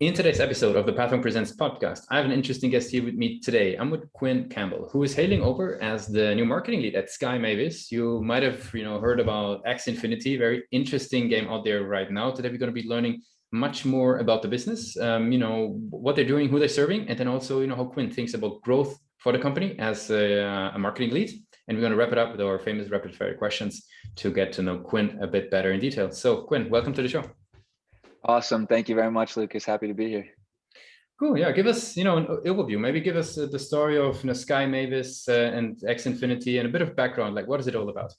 In today's episode of the Platform Presents podcast, I have an interesting guest here with me today. I'm with Quinn Campbell, who is hailing over as the new marketing lead at Sky Mavis. You might have, heard about Axie Infinity, very interesting game out there right now. Today we're going to be learning much more about the business, what they're doing, who they're serving, and then also, how Quinn thinks about growth for the company as a marketing lead. And we're going to wrap it up with our famous rapid fire questions to get to know Quinn a bit better in detail. So, Quinn, welcome to the show. Awesome. Thank you very much, Lucas. Happy to be here. Cool. Yeah. Give us, an overview. Maybe give us the story of Sky Mavis and X Infinity and a bit of background. Like, what is it all about?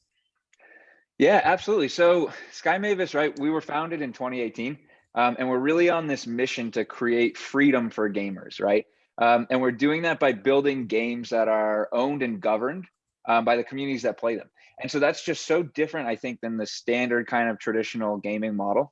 Yeah, absolutely. So Sky Mavis, right? We were founded in 2018, and we're really on this mission to create freedom for gamers, right? And we're doing that by building games that are owned and governed by the communities that play them. And so that's just so different, I think, than the standard kind of traditional gaming model.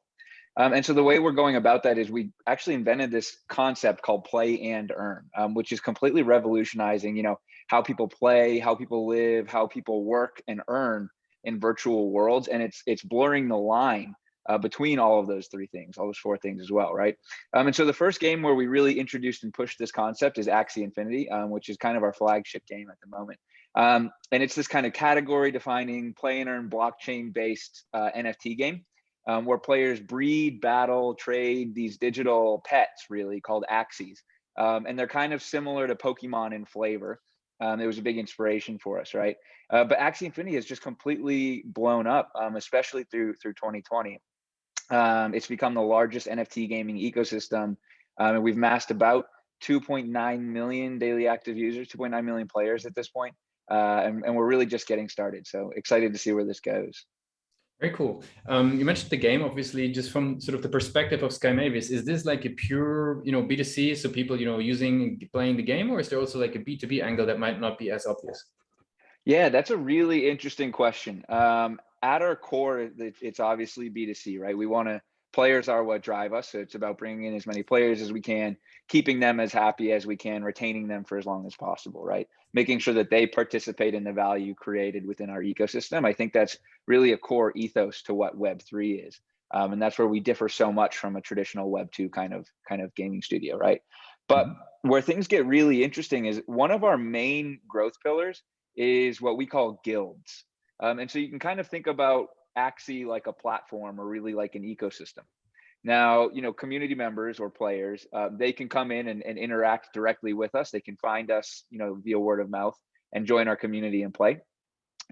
And so the way we're going about that is we actually invented this concept called play and earn, which is completely revolutionizing, how people play, how people live, how people work and earn in virtual worlds. And it's blurring the line between all of those three things, all those four things as well, right? And so the first game where we really introduced and pushed this concept is Axie Infinity, which is kind of our flagship game at the moment. And it's this kind of category defining play and earn blockchain-based NFT game. Where players breed, battle, trade these digital pets, really called Axies. And they're kind of similar to Pokemon in flavor. It was a big inspiration for us, right? But Axie Infinity has just completely blown up, especially through 2020. It's become the largest NFT gaming ecosystem. And we've massed about 2.9 million daily active users, 2.9 million players at this point. And we're really just getting started. So excited to see where this goes. Very cool. You mentioned the game, obviously, just from sort of the perspective of Sky Mavis. Is this like a pure, B2C, so people, playing the game, or is there also like a B2B angle that might not be as obvious? Yeah, that's a really interesting question. At our core, it's obviously B2C, right? Players are what drive us. So it's about bringing in as many players as we can, keeping them as happy as we can, retaining them for as long as possible, right? Making sure that they participate in the value created within our ecosystem. I think that's really a core ethos to what Web3 is. And that's where we differ so much from a traditional Web2 kind of gaming studio, right? But where things get really interesting is one of our main growth pillars is what we call guilds. And so you can kind of think about Axie like a platform or really like an ecosystem. Now, community members or players, they can come in and interact directly with us. They can find us, via word of mouth and join our community and play.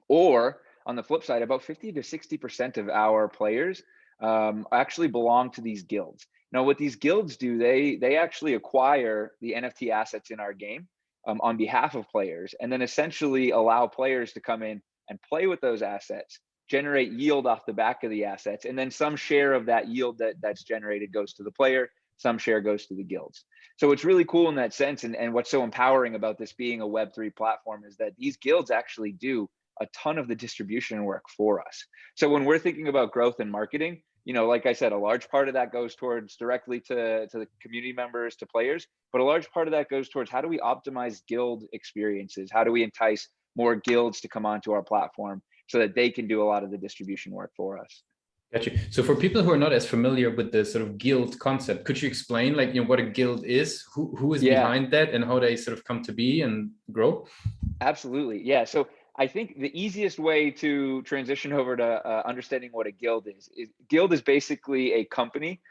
Or on the flip side, about 50 to 60% of our players actually belong to these guilds. Now, what these guilds do, they actually acquire the NFT assets in our game on behalf of players, and then essentially allow players to come in and play with those assets, generate yield off the back of the assets, and then some share of that yield that's generated goes to the player, some share goes to the guilds. So it's really cool in that sense, and what's so empowering about this being a Web3 platform is that these guilds actually do a ton of the distribution work for us. So when we're thinking about growth and marketing, like I said, a large part of that goes towards directly to the community members, to players, but a large part of that goes towards how do we optimize guild experiences? How do we entice more guilds to come onto our platform so that they can do a lot of the distribution work for us? Gotcha. So for people who are not as familiar with the sort of guild concept, could you explain what a guild is, who is behind that, and how they sort of come to be and grow? Absolutely. Yeah. So I think the easiest way to transition over to understanding what a guild is guild is basically a company,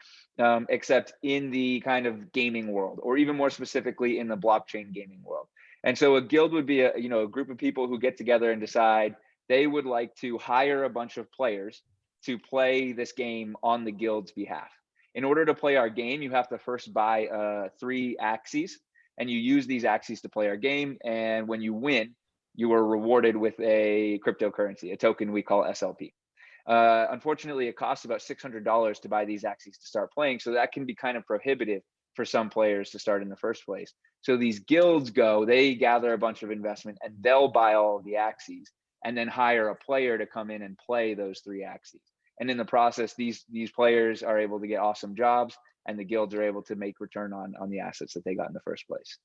except in the kind of gaming world, or even more specifically in the blockchain gaming world. And so a guild would be a group of people who get together and decide they would like to hire a bunch of players to play this game on the guild's behalf. In order to play our game, you have to first buy 3 Axies, and you use these Axies to play our game. And when you win, you are rewarded with a cryptocurrency, a token we call SLP. Unfortunately, it costs about $600 to buy these Axies to start playing. So that can be kind of prohibitive for some players to start in the first place. So these guilds they gather a bunch of investment, and they'll buy all of the Axies and then hire a player to come in and play those 3 Axies. And in the process, these players are able to get awesome jobs, and the guilds are able to make return on the assets that they got in the first place.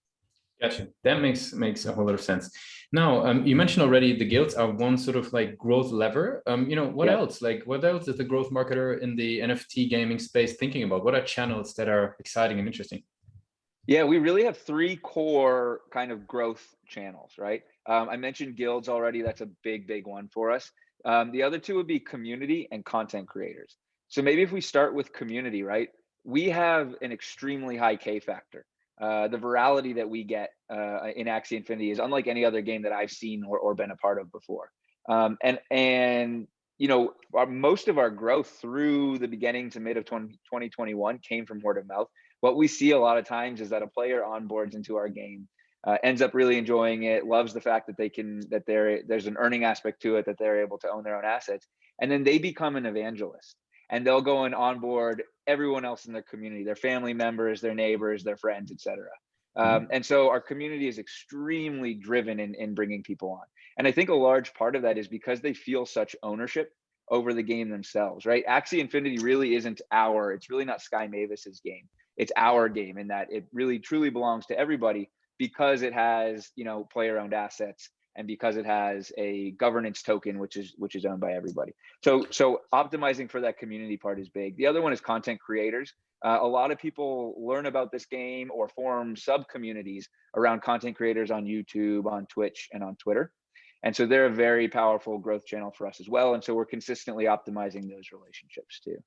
Gotcha. That makes a whole lot of sense. Now, you mentioned already the guilds are one sort of like growth lever. What Yeah. else? Like, what else is the growth marketer in the NFT gaming space thinking about? What are channels that are exciting and interesting? Yeah, we really have three core kind of growth channels, right? I mentioned guilds already. That's a big one for us. The other two would be community and content creators. So maybe if we start with community, right? We have an extremely high K factor. The virality that we get in Axie Infinity is unlike any other game that I've seen or been a part of before. And most of our growth through the beginning to mid of 2021 came from word of mouth. What we see a lot of times is that a player onboards into our game, ends up really enjoying it, loves the fact that there's an earning aspect to it, that they're able to own their own assets, and then they become an evangelist, and they'll go and onboard everyone else in their community, their family members, their neighbors, their friends, etc. Mhm. And so our community is extremely driven in bringing people on. And I think a large part of that is because they feel such ownership over the game themselves, right? Axie Infinity really isn't it's really not Sky Mavis's game. It's our game in that it really truly belongs to everybody because it has, player owned assets, and because it has a governance token, which is owned by everybody. So optimizing for that community part is big. The other one is content creators. A lot of people learn about this game or form sub communities around content creators on YouTube, on Twitch, and on Twitter. And so they're a very powerful growth channel for us as well. And so we're consistently optimizing those relationships too.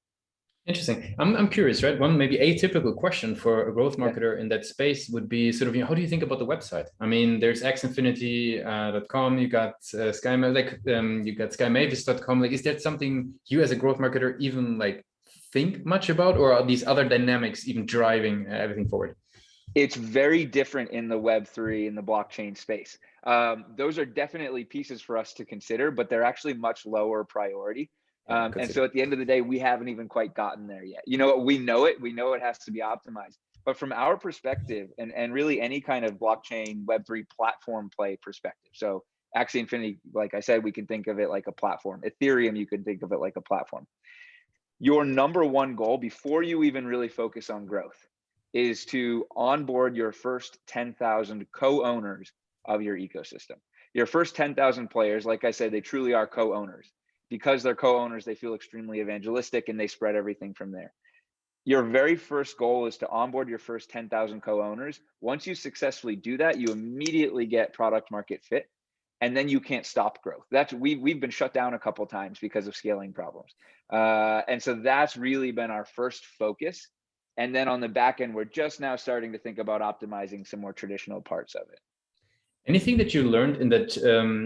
Interesting. I'm curious, right? One maybe atypical question for a growth Yeah. marketer in that space would be sort of, how do you think about the website? I mean, there's xinfinity.com, you got you got skymavis.com. Like, is that something you as a growth marketer even like think much about, or are these other dynamics even driving everything forward? It's very different in the Web3 and the blockchain space. Those are definitely pieces for us to consider, but they're actually much lower priority. Yeah, And so consider. at the end of the day, we haven't even quite gotten there yet. We know it has to be optimized. But from our perspective, and really any kind of blockchain Web3 platform play perspective. So Axie Infinity, like I said, we can think of it like a platform. Ethereum, you can think of it like a platform. Your number one goal before you even really focus on growth is to onboard your first 10,000 co-owners of your ecosystem. Your first 10,000 players, like I said, they truly are co-owners. Because they're co-owners, they feel extremely evangelistic and they spread everything from there. Your very first goal is to onboard your first 10,000 co-owners. Once you successfully do that, you immediately get product market fit, and then you can't stop growth. We've been shut down a couple of times because of scaling problems. And so that's really been our first focus. And then on the back end, we're just now starting to think about optimizing some more traditional parts of it. Anything that you learned in that,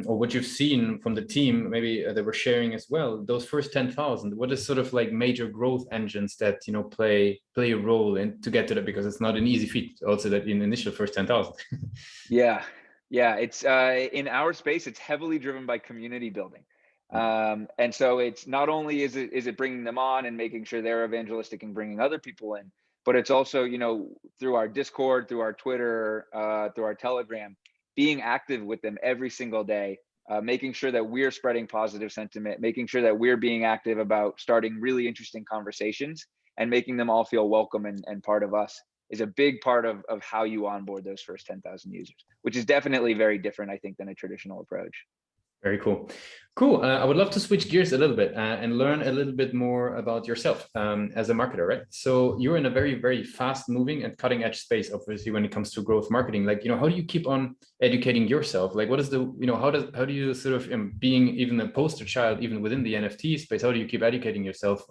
or what you've seen from the team, maybe they were sharing as well, those first 10,000, what is sort of like major growth engines that, play a role in to get to that? Because it's not an easy feat also that in the initial first 10,000. Yeah. Yeah. It's in our space, it's heavily driven by community building. And so it's not only is it bringing them on and making sure they're evangelistic and bringing other people in, but it's also, through our Discord, through our Twitter, through our Telegram, being active with them every single day, making sure that we're spreading positive sentiment, making sure that we're being active about starting really interesting conversations and making them all feel welcome and part of us is a big part of how you onboard those first 10,000 users, which is definitely very different, I think, than a traditional approach. Very cool. Cool. I would love to switch gears a little bit and learn a little bit more about yourself as a marketer, right? So you're in a very, very fast moving and cutting edge space, obviously, when it comes to growth marketing. Like, how do you keep on educating yourself? Like, what is how do you sort of, being even a poster child, even within the NFT space, how do you keep educating yourself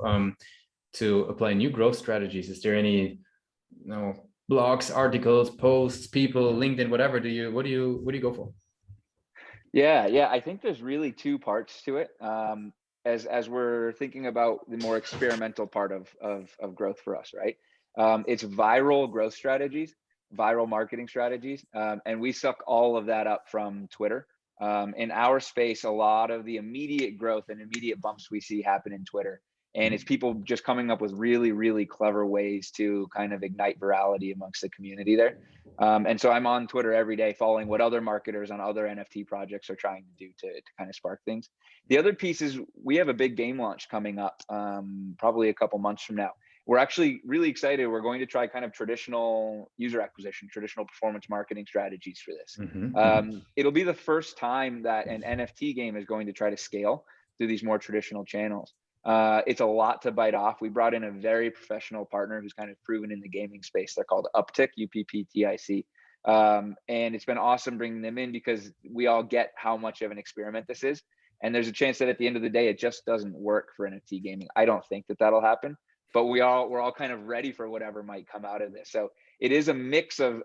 to apply new growth strategies? Is there any, blogs, articles, posts, people, LinkedIn, whatever? What do you go for? Yeah. I think there's really two parts to it. As we're thinking about the more experimental part of growth for us, right? It's viral growth strategies, viral marketing strategies, and we suck all of that up from Twitter. In our space, a lot of the immediate growth and immediate bumps we see happen in Twitter. And it's people just coming up with really, really clever ways to kind of ignite virality amongst the community there. And so I'm on Twitter every day following what other marketers on other NFT projects are trying to do to kind of spark things. The other piece is we have a big game launch coming up probably a couple months from now. we're actually really excited. We're going to try kind of traditional user acquisition, traditional performance marketing strategies for this. It'll be the first time that an NFT game is going to try to scale through these more traditional channels. It's a lot to bite off. We brought in a very professional partner who's kind of proven in the gaming space. They're called Uptick, UPPTIC. And it's been awesome bringing them in because we all get how much of an experiment this is. And there's a chance that at the end of the day, it just doesn't work for NFT gaming. I don't think that that'll happen, but we're all kind of ready for whatever might come out of this. So it is a mix of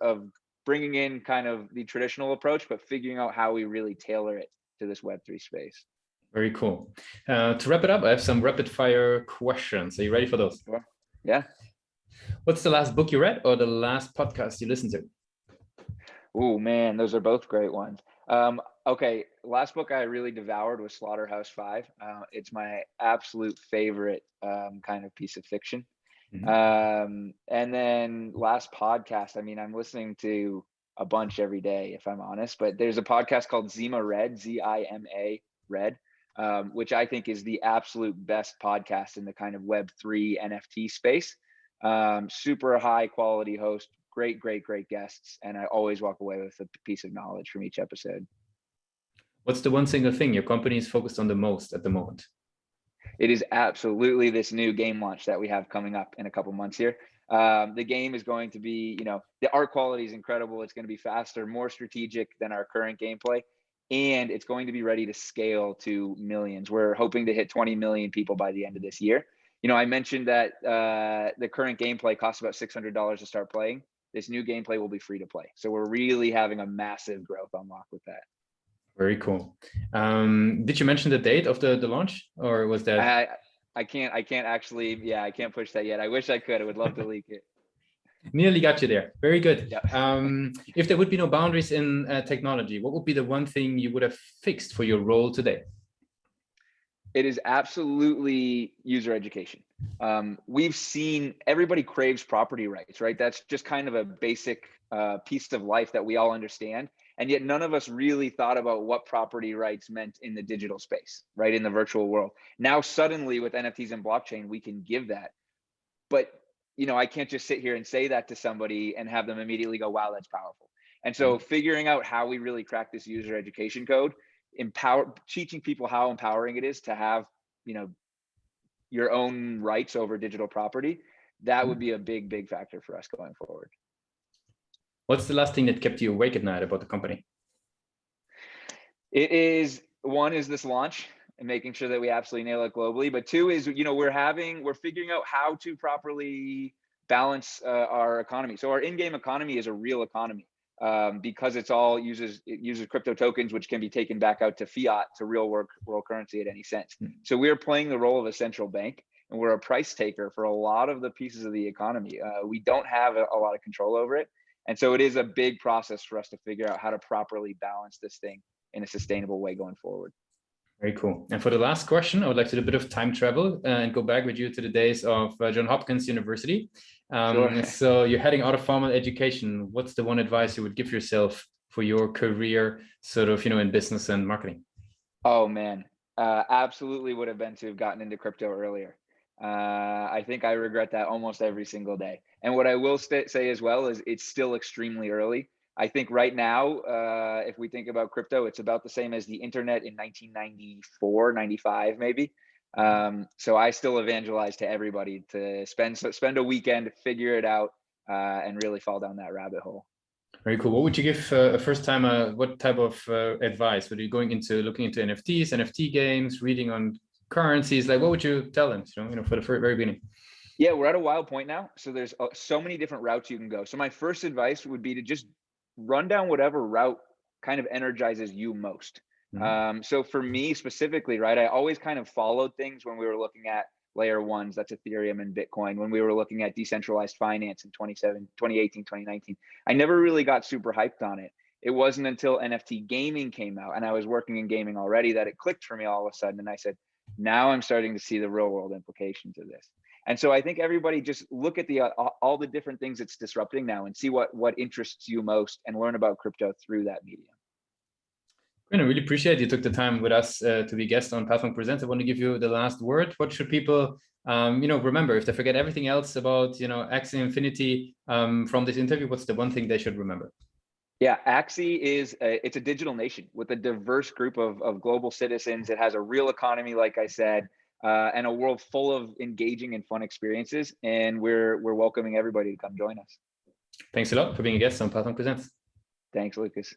bringing in kind of the traditional approach, but figuring out how we really tailor it to this Web3 space. Very cool. To wrap it up, I have some rapid fire questions. Are you ready for those? Sure. Yeah. What's the last book you read or the last podcast you listened to? Oh man, those are both great ones. Okay, last book I really devoured was Slaughterhouse-5. It's my absolute favorite kind of piece of fiction. And then last podcast, I mean, I'm listening to a bunch every day, if I'm honest, but there's a podcast called Zima Red, Zima Red, which I think is the absolute best podcast in the kind of Web3 NFT space. Super high quality host, great guests, and I always walk away with a piece of knowledge from each episode. What's the one single thing your company is focused on the most at the moment? It is absolutely this new game launch that we have coming up in a couple months here. The game is going to be, the art quality is incredible. It's going to be faster, more strategic than our current gameplay, and it's going to be ready to scale to millions. We're hoping to hit 20 million people by the end of this year. I mentioned that the current gameplay costs about $600 to start playing. This new gameplay will be free to play. So we're really having a massive growth unlock with that. Very cool. Did you mention the date of the launch, or was that? I can't actually, I can't push that yet. I wish I could. I would love to leak it. Nearly got you there. Very good. Yeah. If there would be no boundaries in technology, what would be the one thing you would have fixed for your role today? It is absolutely user education. We've seen everybody craves property rights, right? That's just kind of a basic piece of life that we all understand. And yet none of us really thought about what property rights meant in the digital space, right? In the virtual world. Now, suddenly with NFTs and blockchain, we can give that. But, I can't just sit here and say that to somebody and have them immediately go, wow, that's powerful. And so figuring out how we really crack this user education code, teaching people how empowering it is to have, your own rights over digital property, that would be a big factor for us going forward. What's the last thing that kept you awake at night about the company? It is, one is this launch and making sure that we absolutely nail it globally. But two is, we're figuring out how to properly balance our economy. So our in-game economy is a real economy because it uses crypto tokens, which can be taken back out to fiat, to real world currency at any sense. So we're playing the role of a central bank, and we're a price taker for a lot of the pieces of the economy. We don't have a lot of control over it. And so it is a big process for us to figure out how to properly balance this thing in a sustainable way going forward. Very cool. And for the last question, I would like to do a bit of time travel and go back with you to the days of Johns Hopkins University. Sure. So you're heading out of formal education. What's the one advice you would give yourself for your career, sort of, in business and marketing? Oh, man. Absolutely would have been to have gotten into crypto earlier. I think I regret that almost every single day. And what I will say as well is it's still extremely early. I think right now, if we think about crypto, it's about the same as the internet in 1994, 95, maybe. So I still evangelize to everybody to spend a weekend, figure it out, and really fall down that rabbit hole. Very cool. What would you give a first timer? What type of advice? Were you looking into NFTs, NFT games, reading on currencies? Like, what would you tell them? For the very beginning. Yeah, we're at a wild point now. So there's so many different routes you can go. So my first advice would be to just run down whatever route kind of energizes you most. So for me specifically, right, I always kind of followed things when we were looking at layer ones, that's Ethereum and Bitcoin, when we were looking at decentralized finance in 2018, 2019. I never really got super hyped on it. It wasn't until NFT gaming came out and I was working in gaming already that it clicked for me all of a sudden. And I said, now I'm starting to see the real world implications of this. And so I think everybody just look at all the different things it's disrupting now and see what interests you most and learn about crypto through that medium. I really appreciate you took the time with us to be guest on Pathfunk Presents. I want to give you the last word. What should people, remember if they forget everything else about, Axie Infinity from this interview? What's the one thing they should remember? Yeah, Axie is it's a digital nation with a diverse group of global citizens. It has a real economy, like I said, and a world full of engaging and fun experiences. And we're welcoming everybody to come join us. Thanks a lot for being a guest on Pathfunk Presents. Thanks, Lucas.